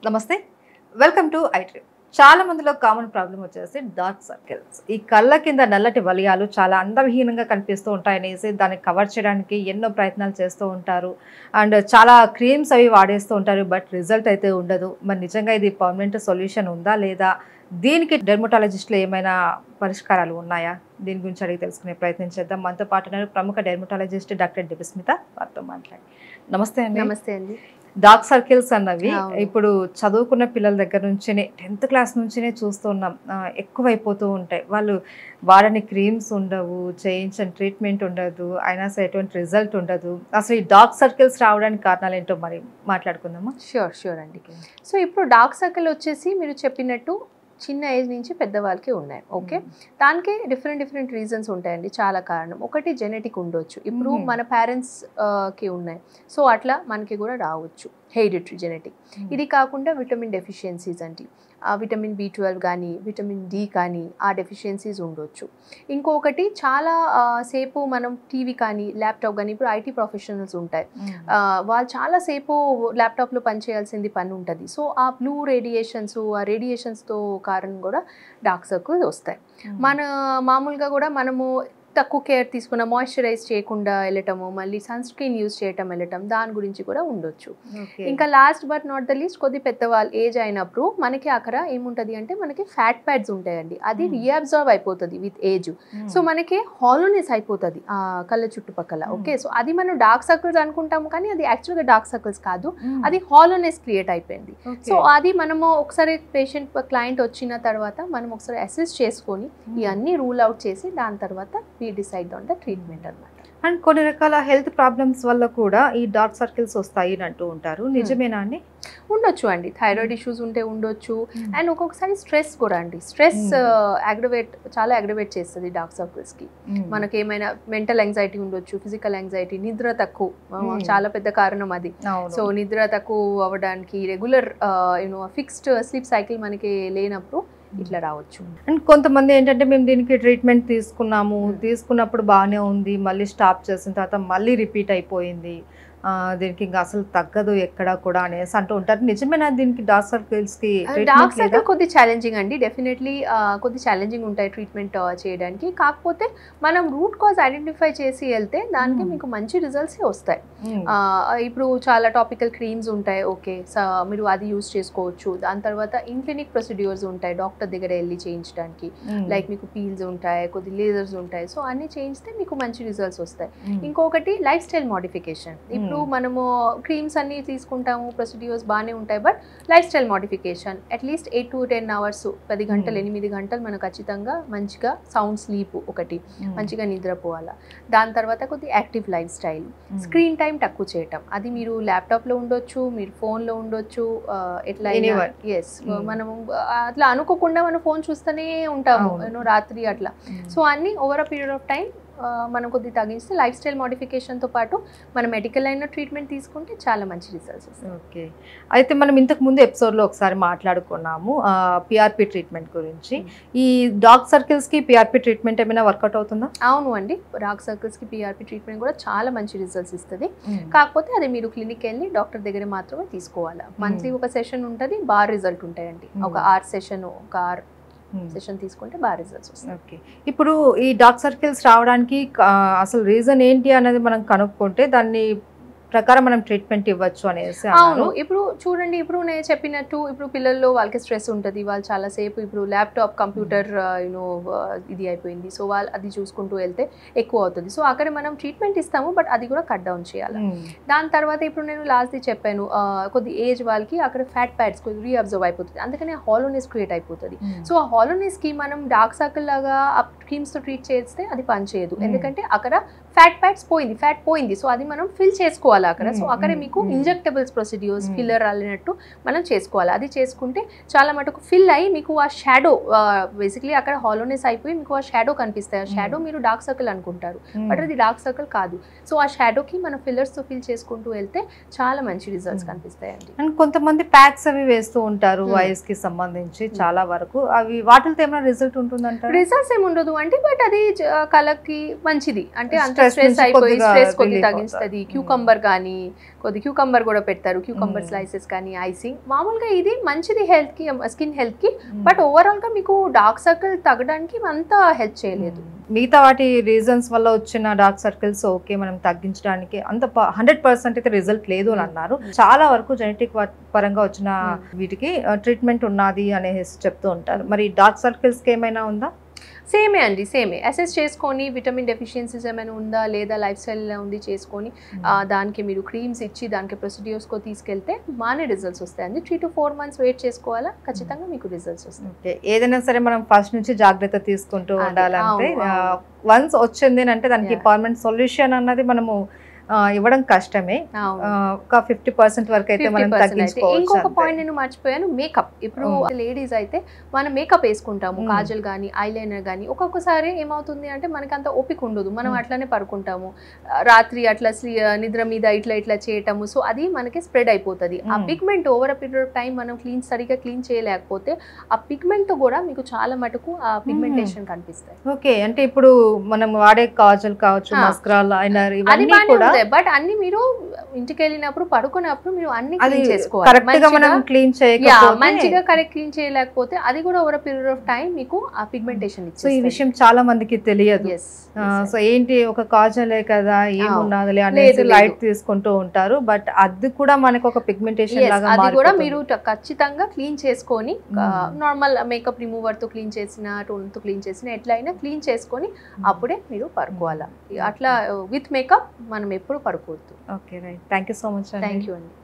నమస్తే, welcome to ఐట్రీ. చాలా మందిలో కామన్ ప్రాబ్లం వచ్చేసి డార్క్ సర్కిల్స్. ఈ కళ్ళ కింద నల్లటి వలయాలు చాలా అందవిహీనంగా కనిపిస్తూ ఉంటాయనేసి దాన్ని కవర్ చేయడానికి ఎన్నో ప్రయత్నాలు చేస్తూ ఉంటారు. అండ్ చాలా క్రీమ్స్ అవి వాడేస్తూ ఉంటారు. బట్ రిజల్ట్ అయితే ఉండదు. మరి నిజంగా ఇది పర్మనెంట్ సొల్యూషన్ ఉందా లేదా, దీనికి డెర్మటాలజిస్ట్లో ఏమైనా పరిష్కారాలు ఉన్నాయా? దీని గురించి అడిగి తెలుసుకునే ప్రయత్నం చేద్దాం. మనతో పాటు ప్రముఖ డెర్మటాలజిస్ట్ డాక్టర్ డిబిస్మిత వారితో మాట్లాడి. నమస్తే అండి. నమస్తే అండి. డార్క్ సర్కిల్స్ అన్నవి ఇప్పుడు చదువుకున్న పిల్లల దగ్గర నుంచినే 10th క్లాస్ నుంచినే చూస్తున్నాం, ఎక్కువైపోతూ ఉంటాయి. వాళ్ళు వాడని క్రీమ్స్ ఉండవు, చేయించిన ట్రీట్మెంట్ ఉండదు, అయినా సరే ఎటువంటి రిజల్ట్ ఉండదు. అసలు ఈ డార్క్ సర్కిల్స్ రావడానికి కారణాలు ఏంటో మరి మాట్లాడుకుందామా? షూర్ అండి. సో ఇప్పుడు డార్క్ సర్కిల్ వచ్చేసి మీరు చెప్పినట్టు చిన్న ఏజ్ నుంచి పెద్దవాళ్ళకి ఉన్నాయి. ఓకే, దానికి డిఫరెంట్ రీజన్స్ ఉంటాయండి. చాలా కారణం. ఒకటి జెనెటిక్ ఉండొచ్చు. ఇప్పుడు మన పేరెంట్స్కి ఉన్నాయి, సో అట్లా మనకి కూడా రావచ్చు, హెరిడిటరీ జెనెటిక్. ఇది కాకుండా విటమిన్ డెఫిషియన్సీస్ అంటే విటమిన్ B12 కానీ విటమిన్ D కానీ ఆ డెఫిషియన్సీస్ ఉండొచ్చు. ఇంకొకటి చాలా సేపు మనం టీవీ కానీ ల్యాప్టాప్ కానీ, ఇప్పుడు IT ప్రొఫెషనల్స్ ఉంటాయి, వాళ్ళు చాలాసేపు ల్యాప్టాప్లో పనిచేయాల్సింది పని ఉంటుంది. సో ఆ బ్లూ రేడియేషన్స్, ఆ రేడియేషన్స్తో కారణం కూడా డార్క్ సర్కిల్స్ వస్తాయి. మన మామూలుగా కూడా మనము తక్కువ కేర్ తీసుకున్న, మాయిశ్చరైజ్ చేయకుండా వెళ్ళటము, మళ్ళీ సన్ స్క్రీన్ యూజ్ చేయటం వెళ్ళటం, దాని గురించి కూడా ఉండొచ్చు. ఇంకా last but not the least, కొద్ది పెద్దవాళ్ళు ఏజ్ అయినప్పుడు మనకి అక్కడ ఏముంటుంది అంటే మనకి ఫ్యాట్ ప్యాడ్స్ ఉంటాయండి. అది రీఅబ్జర్వ్ అయిపోతుంది విత్ ఏజ్. సో మనకి హాలోనెస్ అయిపోతుంది ఆ కళ్ళ చుట్టుపక్కల. ఓకే, సో అది మనం డార్క్ సర్కిల్స్ అనుకుంటాము, కానీ అది యాక్చువల్గా డార్క్ సర్కిల్స్ కాదు, అది హాలోనెస్ క్రియేట్ అయిపోయింది. సో అది మనము ఒకసారి పేషెంట్ క్లయింట్ వచ్చిన తర్వాత మనం ఒకసారి అసెస్ చేసుకొని ఇవన్నీ రూల్ అవుట్ చేసి దాని తర్వాత డిసైడ్ ఆన్ ద ట్రీట్మెంట్ అన్నమాట. అండ్ కొన్ని రకాల హెల్త్ ప్రాబ్లమ్స్ వల్ల కూడా ఈ డార్క్ సర్కిల్స్ వస్తాయి అని అంటూ ఉంటారు. నిజమేనా అండి? ఉండొచ్చు అండి. థైరాయిడ్ ఇష్యూస్ ఉంటే ఉండొచ్చు. అండ్ ఒక్కొక్కసారి స్ట్రెస్ కూడా అండి. స్ట్రెస్ చాలా అగ్రవేట్ చేస్తుంది డార్క్ సర్కిల్స్కి. మనకి ఏమైనా మెంటల్ యాంగ్జైటీ ఉండొచ్చు, ఫిజికల్ యాంగ్జైటీ, నిద్ర తక్కువ చాలా పెద్ద కారణం అది. సో నిద్ర తక్కువ అవ్వడానికి, రెగ్యులర్ ఫిక్స్డ్ స్లీప్ సైకిల్ మనకి లేనప్పుడు ఇట్లా రావచ్చు. అండ్ కొంతమంది ఏంటంటే మేము దీనికి ట్రీట్మెంట్ తీసుకున్నప్పుడు బాగానే ఉంది, మళ్ళీ స్టాప్ చేసిన తర్వాత మళ్ళీ రిపీట్ అయిపోయింది, దీనికి ఇంకా అసలు తగ్గదు ఎక్కడ కూడా అనేసి అంటూ ఉంటారు. నిజమేనా దీనికి డార్క్ సర్కిల్స్కి? డార్క్ సర్కిల్ కొద్ది ఛాలెంజింగ్ అండి. డెఫినెట్లీ కొద్ది ఛాలెంజింగ్ ఉంటాయి ట్రీట్మెంట్ చేయడానికి. కాకపోతే మనం రూట్ కాజ్ ఐడెంటిఫై చేసి వెళ్తే దానికి మీకు మంచి రిజల్ట్సే వస్తాయి. ఇప్పుడు చాలా టాపికల్ క్రీమ్స్ ఉంటాయి. ఓకే, మీరు అది యూజ్ చేసుకోవచ్చు. దాని తర్వాత ఇన్క్లినిక్ ప్రొసీడ్యూర్స్ ఉంటాయి డాక్టర్ దగ్గర వెళ్ళి చేయించడానికి. లైక్ మీకు పీల్స్ ఉంటాయి, కొద్ది లేజర్స్ ఉంటాయి. సో అన్ని చేయిస్తే మీకు మంచి రిజల్ట్స్ వస్తాయి. ఇంకొకటి లైఫ్ స్టైల్ మోడిఫికేషన్. ఇప్పుడు మనము క్రీమ్స్ అన్ని తీసుకుంటాము, ప్రొసీడ్యూర్స్ బాగానే ఉంటాయి, but life style modification at least 8 to 10 hours, 10 గంటలు 8 గంటలు మనం ఖచ్చితంగా మంచిగా సౌండ్ స్లీప్, ఒకటి మంచిగా నిద్రపోవాలా. దాని తర్వాత కొద్ది active life style, screen time తక్కువ చేయటం. అది మీరు ల్యాప్టాప్లో ఉండొచ్చు, మీరు ఫోన్లో ఉండొచ్చు, ఎట్లా ఎస్ మనము అట్లా అనుకోకుండా మనం ఫోన్ చూస్తూనే ఉంటాము రాత్రి అట్లా. సో అన్ని over a period of time మనం కొద్దిగా తగ్గిస్తే లైఫ్ స్టైల్ మోడిఫికేషన్తో పాటు మనం మెడికల్ అయిన ట్రీట్మెంట్ తీసుకుంటే చాలా మంచి రిజల్ట్స్ వస్తాయి. ఓకే, అయితే మనం ఇంతకు ముందు ఎపిసోడ్లో ఒకసారి మాట్లాడుకున్నాము PRP ట్రీట్మెంట్ గురించి. ఈ డార్క్ సర్కిల్స్కి PRP ట్రీట్మెంట్ ఏమైనా వర్కౌట్ అవుతుందా? అవును అండి, డార్క్ సర్కిల్స్కి PRP ట్రీట్మెంట్ కూడా చాలా మంచి రిజల్ట్స్ ఇస్తుంది. కాకపోతే అది మీరు క్లినిక్ వెళ్ళి డాక్టర్ దగ్గర మాత్రమే తీసుకోవాలి. మంత్లీ ఒక సెషన్ ఉంటుంది, బాగా రిజల్ట్ ఉంటాయండి. ఒక 6 సెషన్, ఒక 6 సెషన్ తీసుకుంటే బాగా రిజల్ట్స్ వస్తాయి. ఓకే, ఇప్పుడు ఈ డార్క్ సర్కిల్స్ రావడానికి అసలు రీజన్ ఏంటి అనేది మనం కనుక్కుంటే దాన్ని ప్రకారం మనం ట్రీట్మెంట్ ఇవ్వచ్చు అనేసి. అవును, ఇప్పుడు చూడండి, ఇప్పుడు నేను చెప్పినట్టు ఇప్పుడు పిల్లల్లో వాళ్ళకి స్ట్రెస్ ఉంటుంది, వాళ్ళు చాలాసేపు ఇప్పుడు ల్యాప్టాప్, కంప్యూటర్ ఇది అయిపోయింది. సో వాళ్ళు అది చూసుకుంటూ వెళ్తే ఎక్కువ అవుతుంది. సో అక్కడ మనం ట్రీట్మెంట్ ఇస్తాము, బట్ అది కూడా కట్ డౌన్ చేయాలి. దాని తర్వాత ఇప్పుడు నేను లాస్ట్ది చెప్పాను, కొద్ది ఏజ్ వాళ్ళకి అక్కడ ఫ్యాట్ ప్యాడ్స్ కొద్ది రీఅబ్జర్వ్ అయిపోతుంది, అందుకని హాలోనెస్ క్రియేట్ అయిపోతుంది. సో ఆ హాలోనెస్కి మనం డార్క్ సర్కిల్ లాగా క్రీమ్స్తో ట్రీట్ చేస్తే అది పనిచేయదు, ఎందుకంటే అక్కడ ఫ్యాట్ పోయింది. సో అది మనం ఫిల్ చేసుకోవాలి అక్కడ. సో అక్కడ మీకు ఇంజెక్టబుల్స్ ప్రొసీడ్యూర్స్, ఫిల్లర్ అల్లినట్టు మనం చేసుకోవాలి. అది చేసుకుంటే చాలా మటుకు ఫిల్ అయ్యి మీకు ఆ షాడో, బేసిక్లీ అక్కడ హాలోనెస్ అయిపోయి మీకు ఆ షాడో కనిపిస్తాయి. ఆ షాడో మీరు డార్క్ సర్కిల్ అనుకుంటారు, బట్ అది డార్క్ సర్కిల్ కాదు. సో ఆ షాడోకి మనం ఫిల్లర్స్తో ఫిల్ చేసుకుంటూ వెళ్తే చాలా మంచి రిజల్ట్స్ కనిపిస్తాయండి. అండ్ కొంతమంది ప్యాక్స్ అవి వేస్తూ ఉంటారు వయసుకి సంబంధించి, చాలా వరకు అవి వాటితో ఏమైనా రిజల్ట్ ఉంటుందంటారు? రిజల్ట్స్ ఏమి ఉండదు అంటే, బట్ అది కళ్ళకి మంచిది. అంటే అంత స్ట్రెస్ అయిపోయి స్ట్రెస్ కొద్ది తగ్గిస్తుంది. క్యూకంబర్ కానీ కొద్ది క్యూకంబర్ కూడా పెడతారు, క్యూకంబర్ స్లైసెస్ కానీ, ఐసింగ్. మామూలుగా ఇది మంచిది హెల్త్కి, స్కిన్ హెల్త్కి. బట్ ఓవరాల్గా మీకు డార్క్ సర్కిల్ తగ్గడానికి అంతా హెల్ప్ చేయలేదు. మిగతా వాటి రీజన్స్ వల్ల వచ్చిన డార్క్ సర్కిల్స్ ఓకే మనం తగ్గించడానికి అంత 100% అయితే రిజల్ట్ లేదు అని అన్నారు. చాలా వరకు జెనెటిక్ పరంగా వచ్చిన వీటికి ట్రీట్మెంట్ ఉన్నది అనేసి చెప్తూ ఉంటారు. మరి డార్క్ సర్కిల్స్ కి ఏమైనా ఉందా? సేమే అండి, సేమే. అసెస్ చేసుకొని విటమిన్ డెఫిషియన్సీస్ ఏమైనా ఉందా లేదా లైఫ్ స్టైల్ ఉంది చేసుకొని దానికి మీరు క్రీమ్స్ ఇచ్చి దానికి ప్రొసీడ్యూర్స్కో తీసుకెళ్తే బాగానే రిజల్ట్స్ వస్తాయండి. 3 to 4 months వెయిట్ చేసుకోవాలా, ఖచ్చితంగా మీకు రిజల్ట్స్ వస్తాయి. ఏదైనా సరే మనం ఫస్ట్ నుంచి జాగ్రత్త తీసుకుంటూ ఉండాలంటే వన్స్ వచ్చింది అంటే దానికి పర్మనెంట్ సొల్యూషన్ అన్నది మనము ఇవ్వడం కష్టమే. ఒక 50% వరకు అయితే మనం తగ్గించుకోవచ్చు. ఇంకొక పాయింట్ నేను మర్చిపోయాను, మేకప్. ఇప్పుడు లేడీస్ అయితే మనం మేకప్ వేసుకుంటాము, కాజల్ కానీ ఐలైనర్ కానీ. ఒక్కొక్కసారి ఏమవుతుంది అంటే మనకి అంత ఓపిక ఉండదు, మనం అట్లానే పడుకుంటాము, రాత్రి అట్లా నిద్ర మీద ఇట్లా చేయటము. సో అది మనకి స్ప్రెడ్ అయిపోతుంది. ఆ pigment over a period of time మనం సరిగా క్లీన్ చేయలేకపోతే ఆ పిగ్మెంట్ తో కూడా మీకు చాలా మటుకు ఆ పిగ్మెంటేషన్ కనిపిస్తాయి. ఓకే, అంటే ఇప్పుడు మనం వాడే కాజల్ కావచ్చు, మస్కరా, లైనర్, ఇవన్నీ కూడా బట్ అన్ని మీరు ఇంటికి వెళ్ళినప్పుడు పడుకున్నప్పుడు మీరు అన్ని క్లీన్ చేసుకోవాలి. మంచిగా కరెక్ట్ క్లీన్ చేయలేకపోతే అది కూడా ఓవర్ పీరియడ్ ఆఫ్ టైం మీకు ఆ పిగ్మెంటేషన్ ఇస్తుంది. సో ఈ విషయం చాలా మందికి తెలియదు. సో ఏంటి ఒక కాజలే కదా ఏమున్నది అనేది లైట్ తీసుకుంటూ ఉంటారు. బట్ అది కూడా మనకు ఒక పిగ్మెంటేషన్ లాగా అది కూడా మీరు ఖచ్చితంగా క్లీన్ చేసుకొని నార్మల్ మేకప్ రిమూవర్ తో క్లీన్ చేసిన, టోన్ తో క్లీన్ చేసిన, ఎట్లయినా క్లీన్ చేసుకొని అప్పుడే మీరు పడుకోవాలా. అట్లా విత్ మేకప్ మనం ఎప్పుడు పడుకోవద్దు. Okay, right. Thank you so much. Thank you అండి.